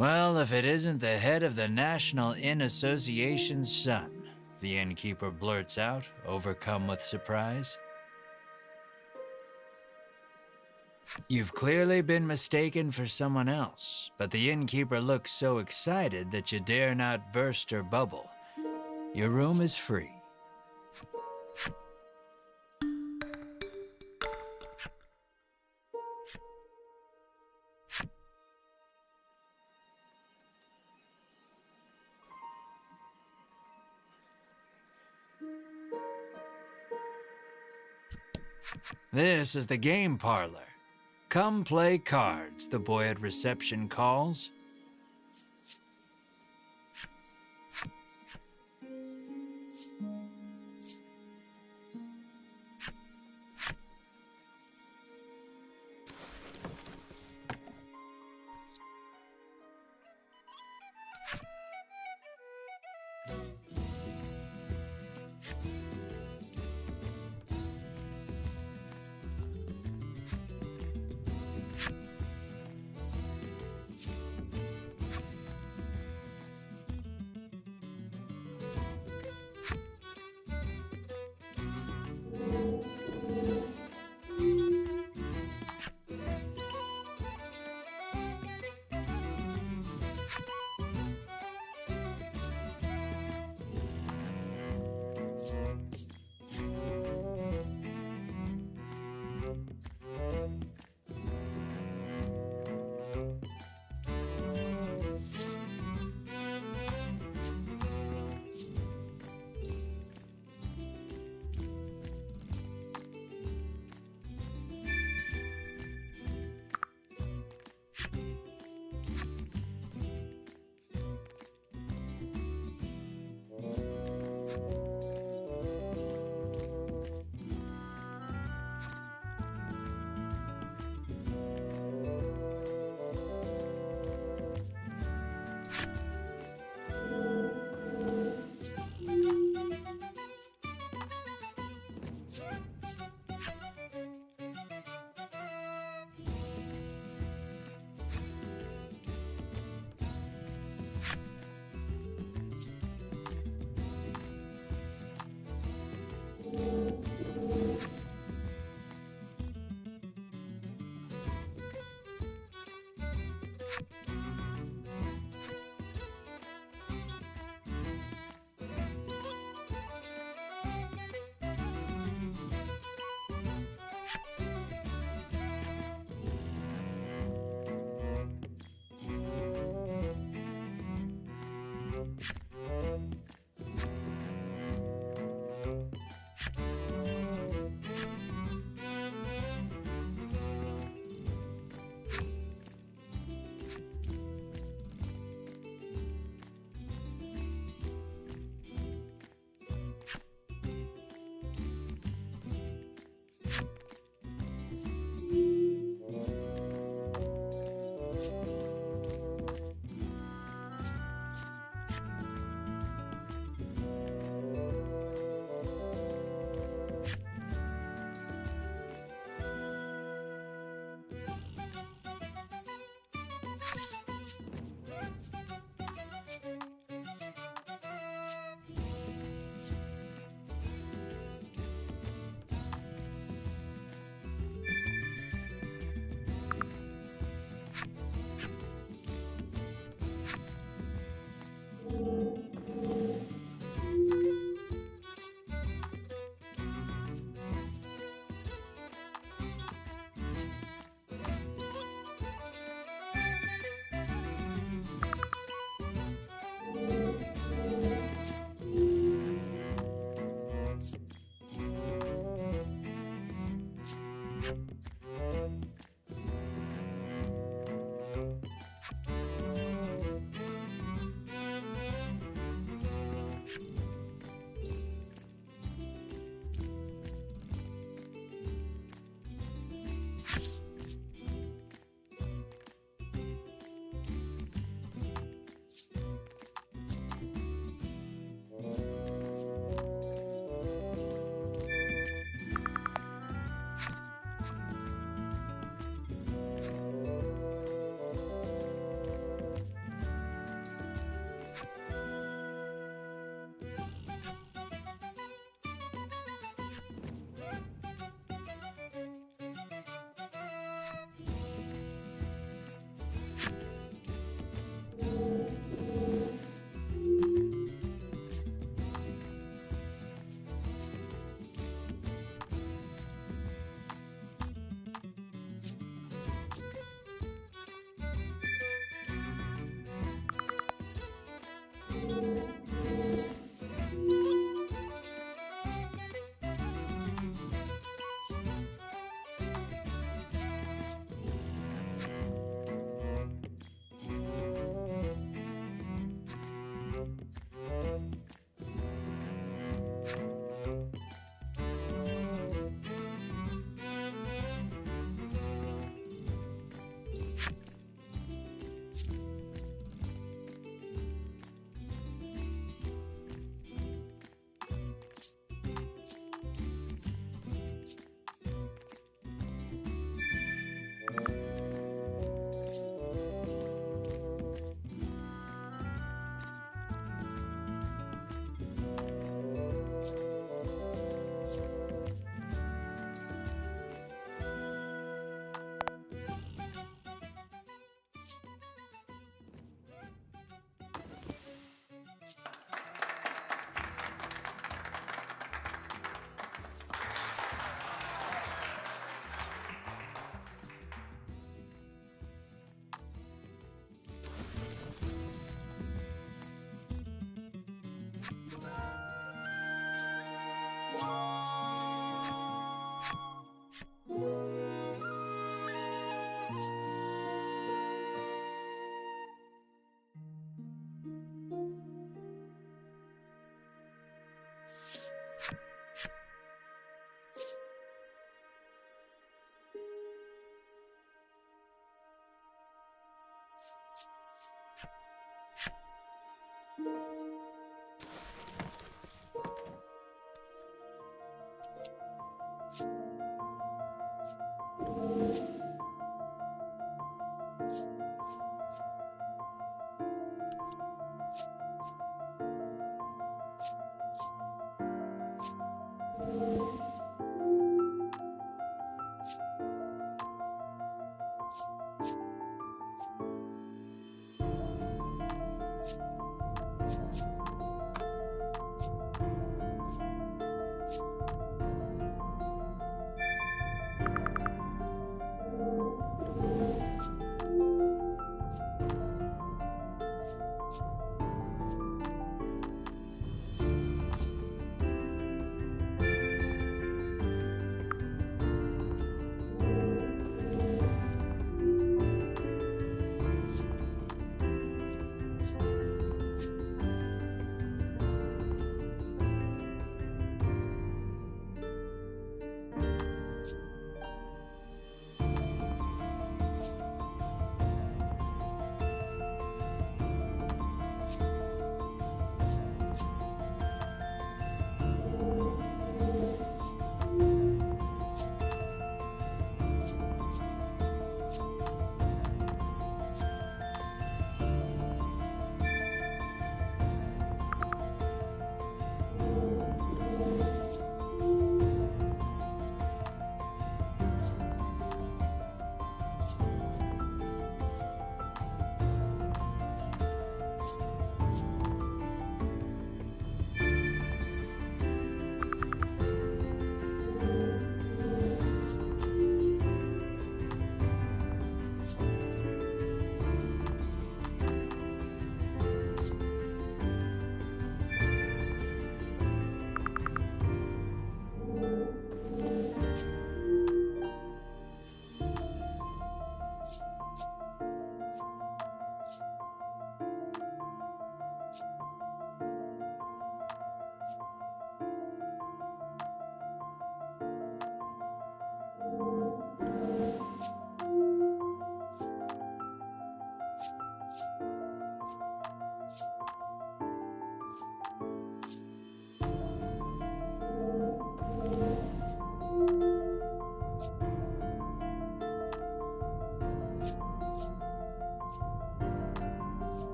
Well, if it isn't the head of the National Inn Association's son, the innkeeper blurts out, overcome with surprise. You've clearly been mistaken for someone else, but the innkeeper looks so excited that you dare not burst her bubble. Your room is free. This is the game parlor. Come play cards, the boy at reception calls.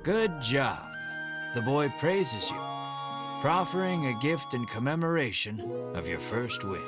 Good job. The boy praises you, proffering a gift in commemoration of your first win.